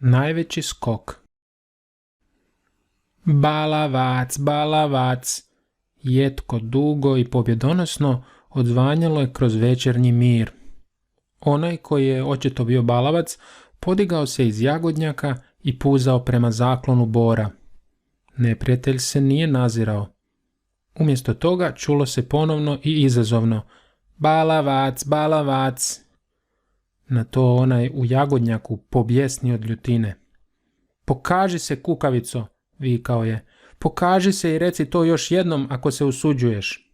Najveći skok. Balavac, balavac, jetko dugo i pobjedonosno odzvanjalo je kroz večernji mir. Onaj koji je očito bio balavac podigao se iz jagodnjaka i puzao prema zaklonu bora. Neprijatelj se nije nazirao. Umjesto toga čulo se ponovno i izazovno: balavac, balavac. Na to onaj u jagodnjaku pobjesni od ljutine. Pokaži se, kukavico, vikao je. Pokaži se i reci to još jednom ako se usuđuješ.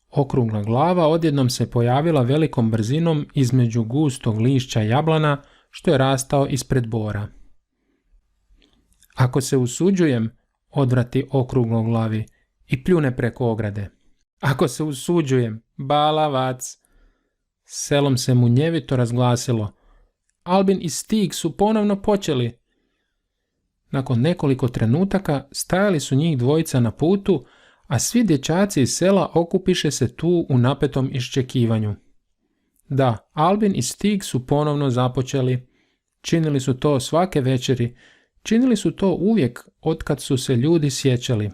Okrugla glava odjednom se pojavila velikom brzinom između gustog lišća jablana što je rastao ispred bora. Ako se usuđujem, odvrati okruglo glavi i pljune preko ograde. Ako se usuđujem, balavac. Selom se munjevito razglasilo. Albin i Stig su ponovno počeli. Nakon nekoliko trenutaka stajali su njih dvojica na putu, a svi dječaci iz sela okupiše se tu u napetom iščekivanju. Da, Albin i Stig su ponovno započeli. Činili su to svake večeri, činili su to uvijek otkad su se ljudi sjećali.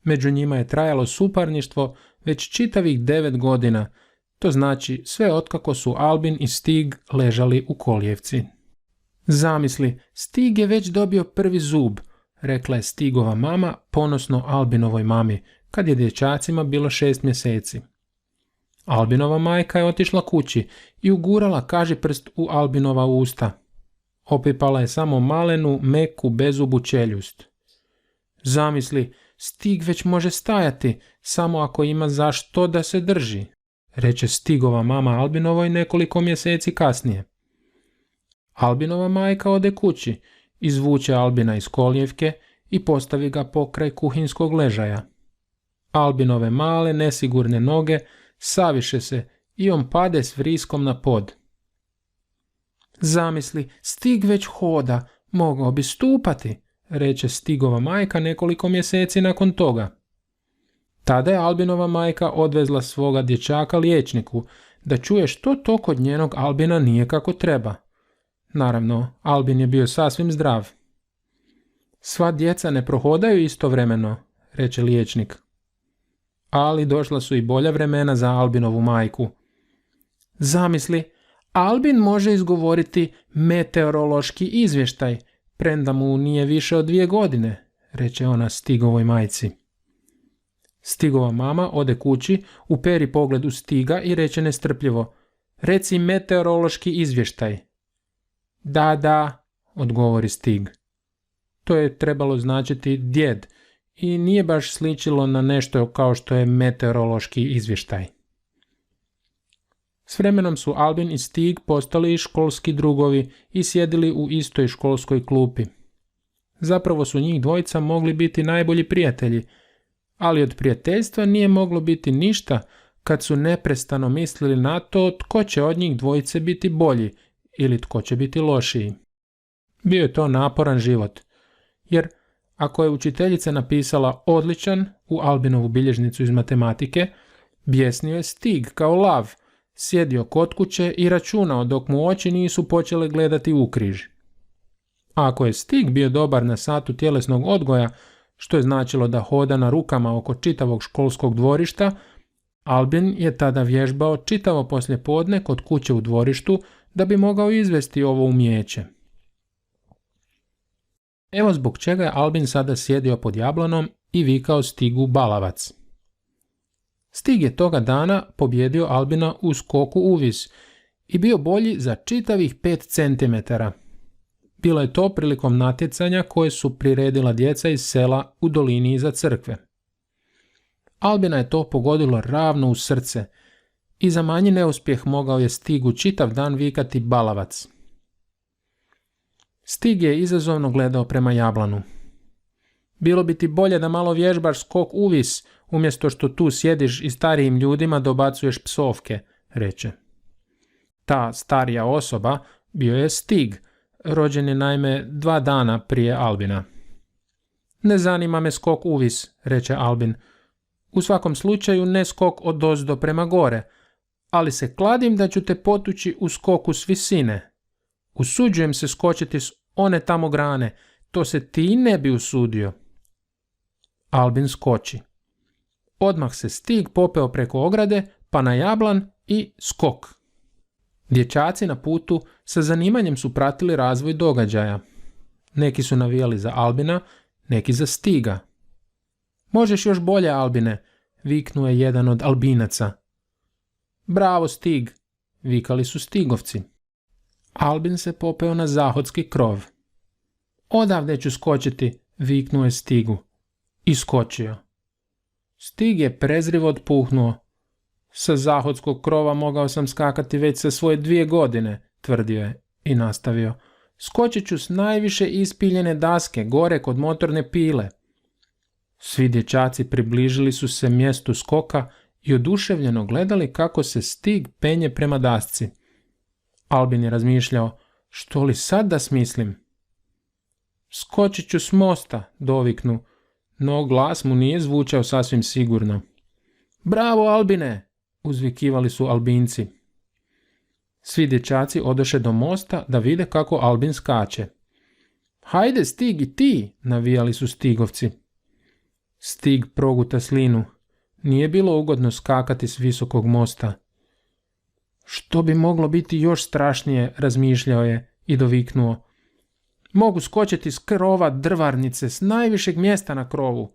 Među njima je trajalo suparništvo već čitavih 9 godina, to znači sve otkako su Albin i Stig ležali u kolijevci. Zamisli, Stig je već dobio prvi zub, rekla je Stigova mama ponosno Albinovoj mami, kad je dječacima bilo 6 mjeseci. Albinova majka je otišla kući i ugurala kažiprst u Albinova usta. Opipala je samo malenu, meku, bezubu čeljust. Zamisli, Stig već može stajati, samo ako ima za što da se drži, reče Stigova mama Albinovoj nekoliko mjeseci kasnije. Albinova majka ode kući, izvuče Albina iz kolijevke i postavi ga pokraj kuhinskog ležaja. Albinove male, nesigurne noge saviše se i on pade s vriskom na pod. Zamisli, Stig već hoda, mogao bi stupati, reče Stigova majka nekoliko mjeseci nakon toga. Tada je Albinova majka odvezla svoga dječaka liječniku da čuje što to kod njenog Albina nije kako treba. Naravno, Albin je bio sasvim zdrav. Sva djeca ne prohodaju istovremeno, reče liječnik. Ali došla su i bolja vremena za Albinovu majku. Zamisli, Albin može izgovoriti meteorološki izvještaj, premda mu nije više od 2 godine, reče ona Stigovoj majci. Stigova mama ode kući, uperi pogled u Stiga i reče nestrpljivo: reci meteorološki izvještaj. Da, odgovori Stig. To je trebalo značiti djed i nije baš sličilo na nešto kao što je meteorološki izvještaj. S vremenom su Albin i Stig postali školski drugovi i sjedili u istoj školskoj klupi. Zapravo su njih dvojica mogli biti najbolji prijatelji, ali od prijateljstva nije moglo biti ništa kad su neprestano mislili na to tko će od njih dvojice biti bolji ili tko će biti lošiji. Bio je to naporan život, jer ako je učiteljica napisala odličan u Albinovu bilježnicu iz matematike, bjesnio je Stig kao lav, sjedio kod kuće i računao dok mu oči nisu počele gledati ukriž. A ako je Stig bio dobar na satu tjelesnog odgoja, što je značilo da hoda na rukama oko čitavog školskog dvorišta, Albin je tada vježbao čitavo poslijepodne kod kuće u dvorištu da bi mogao izvesti ovo umijeće. Evo zbog čega je Albin sada sjedio pod jablanom i vikao Stigu balavac. Stig je toga dana pobjedio Albina u skoku uvis i bio bolji za čitavih 5 cm. Bilo je to prilikom natjecanja koje su priredila djeca iz sela u dolini iza crkve. Albina je to pogodilo ravno u srce i za manji neuspjeh mogao je Stigu čitav dan vikati balavac. Stig je izazovno gledao prema jablanu. Bilo bi ti bolje da malo vježbaš skok uvis, umjesto što tu sjediš i starijim ljudima dobacuješ psovke, reče. Ta starija osoba bio je Stig, rođen je naime 2 dana prije Albina. Ne zanima me skok uvis, reče Albin. U svakom slučaju ne skok odozdo prema gore, ali se kladim da ću te potući u skoku s visine. usuđujem se skočiti s one tamo grane, to se ti ne bi usudio. Albin skoči. Odmah se Stig popeo preko ograde, pa na jablan i skok. Dječaci na putu sa zanimanjem su pratili razvoj događaja. Neki su navijali za Albina, neki za Stiga. Možeš još bolje, Albine, viknuo je jedan od Albinaca. Bravo, Stig, vikali su Stigovci. Albin se popeo na zahodski krov. Odavde ću skočiti, viknuo je Stigu. I skočio. Stig je prezrivo otpuhnuo. Sa zahodskog krova mogao sam skakati već sa svoje 2 godine, tvrdio je i nastavio. Skočit ću s najviše ispiljene daske, gore kod motorne pile. Svi dječaci približili su se mjestu skoka i oduševljeno gledali kako se Stig penje prema dasci. Albin je razmišljao, što li sad da smislim? Skočit ću s mosta, doviknu, no glas mu nije zvučao sasvim sigurno. Bravo, Albine, uzvikivali su Albinci. Svi dječaci odoše do mosta da vide kako Albin skače. Hajde, Stig, i ti, navijali su Stigovci. Stig proguta slinu. Nije bilo ugodno skakati s visokog mosta. Što bi moglo biti još strašnije, razmišljao je i doviknuo. Mogu skočiti s krova drvarnice, s najvišeg mjesta na krovu.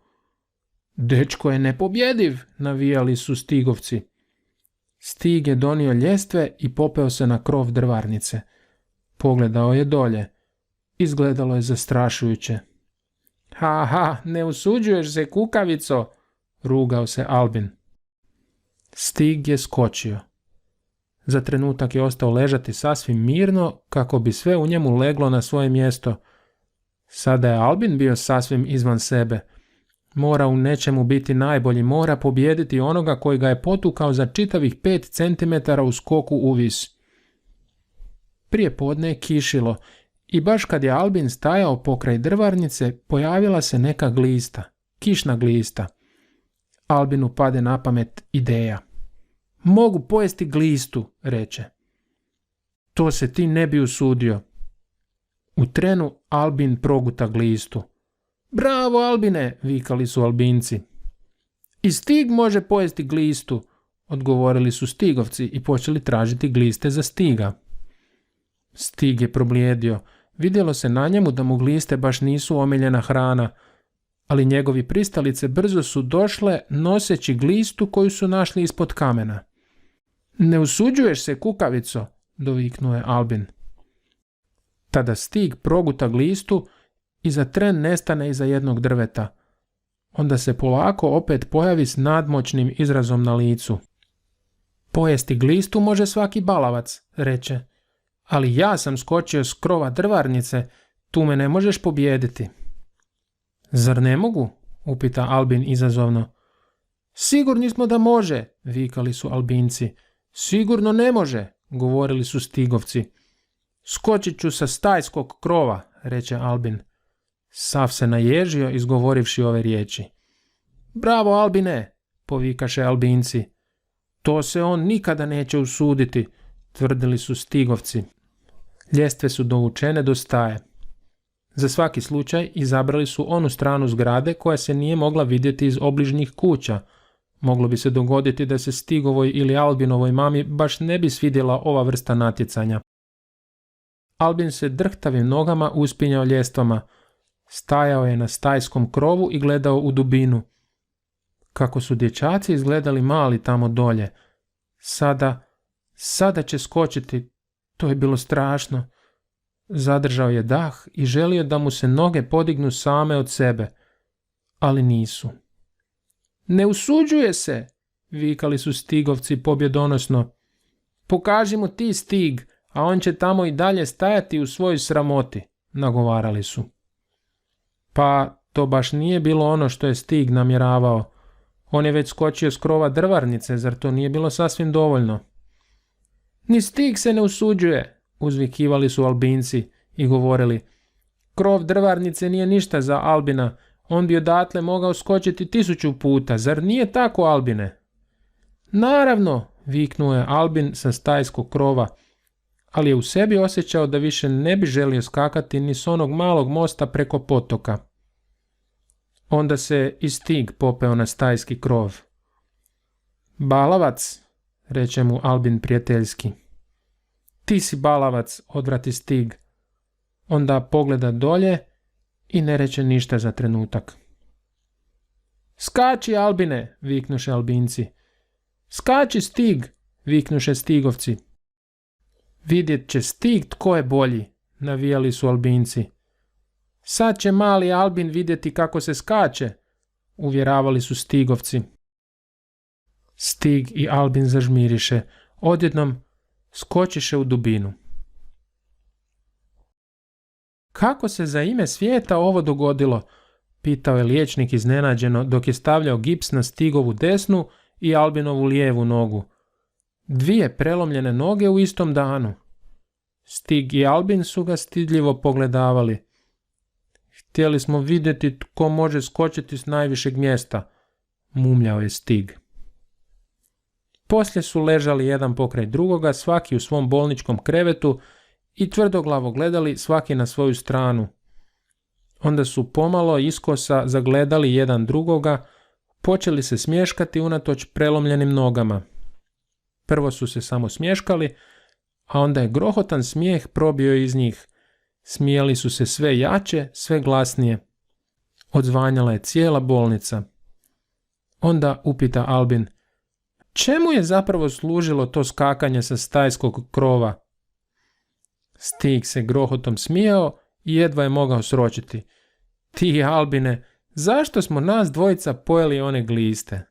Dečko je nepobjediv, navijali su Stigovci. Stig je donio ljestve i popeo se na krov drvarnice. Pogledao je dolje. Izgledalo je zastrašujuće. Ha, ne usuđuješ se, kukavico, rugao se Albin. Stig je skočio. Za trenutak je ostao ležati sasvim mirno kako bi sve u njemu leglo na svoje mjesto. Sada je Albin bio sasvim izvan sebe. Mora u nečemu biti najbolji, mora pobijediti onoga koji ga je potukao za čitavih 5 centimetara u skoku uvis. Prije podne je kišilo i baš kad je Albin stajao pokraj drvarnice pojavila se neka glista, kišna glista. Albinu pade na pamet ideja. Mogu pojesti glistu, reče. To se ti ne bi usudio. U trenu Albin proguta glistu. Bravo, Albine, vikali su Albinci. I Stig može pojesti glistu, odgovorili su Stigovci i počeli tražiti gliste za Stiga. Stig je problijedio. Vidjelo se na njemu da mu gliste baš nisu omiljena hrana, ali njegovi pristalice brzo su došle noseći glistu koju su našli ispod kamena. Ne usuđuješ se, kukavico, doviknuo je Albin. Tada Stig proguta glistu i za tren nestane iza jednog drveta. Onda se polako opet pojavi s nadmoćnim izrazom na licu. Pojesti glistu može svaki balavac, reče. Ali ja sam skočio s krova drvarnice, tu me ne možeš pobijediti. Zar ne mogu? Upita Albin izazovno. Sigurni smo da može, vikali su Albinci. Sigurno ne može, govorili su Stigovci. Skočit ću sa stajskog krova, reče Albin. Sav se naježio izgovorivši ove riječi. Bravo, Albine, povikaše Albinci. To se on nikada neće usuditi, tvrdili su Stigovci. Ljestve su dovučene do staje. Za svaki slučaj izabrali su onu stranu zgrade koja se nije mogla vidjeti iz obližnjih kuća. Moglo bi se dogoditi da se Stigovoj ili Albinovoj mami baš ne bi svidjela ova vrsta natjecanja. Albin se drhtavim nogama uspinjao ljestvama. Stajao je na stajskom krovu i gledao u dubinu. Kako su dječaci izgledali mali tamo dolje. Sada će skočiti. To je bilo strašno. Zadržao je dah i želio da mu se noge podignu same od sebe. Ali nisu. Ne usuđuje se, vikali su Stigovci pobjedonosno. Pokaži mu ti, Stig, a on će tamo i dalje stajati u svojoj sramoti, nagovarali su. Pa to baš nije bilo ono što je Stig namjeravao. On je već skočio s krova drvarnice, zar to nije bilo sasvim dovoljno? Ni Stig se ne usuđuje, uzvikivali su Albinci i govorili. Krov drvarnice nije ništa za Albina, on bi odatle mogao skočiti 1000 puta, zar nije tako, Albine? Naravno, viknuo je Albin sa stajskog krova, ali je u sebi osjećao da više ne bi želio skakati ni s onog malog mosta preko potoka. Onda se i Stig popeo na stajski krov. Balavac, reče mu Albin prijateljski. Ti si balavac, odvrati Stig. Onda pogleda dolje i ne reče ništa za trenutak. Skači, Albine, viknuše Albinci. Skači, Stig, viknuše Stigovci. Vidjet će Stig tko je bolji, navijali su Albinci. Sad će mali Albin vidjeti kako se skače, uvjeravali su Stigovci. Stig i Albin zažmiriše, odjednom skočiše u dubinu. Kako se za ime svijeta ovo dogodilo? Pitao je liječnik iznenađeno dok je stavljao gips na Stigovu desnu i Albinovu lijevu nogu. 2 prelomljene noge u istom danu. Stig i Albin su ga stidljivo pogledavali. Htjeli smo vidjeti tko može skočiti s najvišeg mjesta, mumljao je Stig. Poslije su ležali jedan pokraj drugoga, svaki u svom bolničkom krevetu i tvrdoglavo gledali svaki na svoju stranu. Onda su pomalo iskosa zagledali jedan drugoga, počeli se smješkati unatoč prelomljenim nogama. Prvo su se samo smješkali, a onda je grohotan smijeh probio iz njih. Smijali su se sve jače, sve glasnije. Odzvanjala je cijela bolnica. Onda upita Albin, čemu je zapravo služilo to skakanje sa stajskog krova? Stig se grohotom smijao i jedva je mogao sročiti. Ti, Albine, zašto smo nas dvojica pojeli one gliste?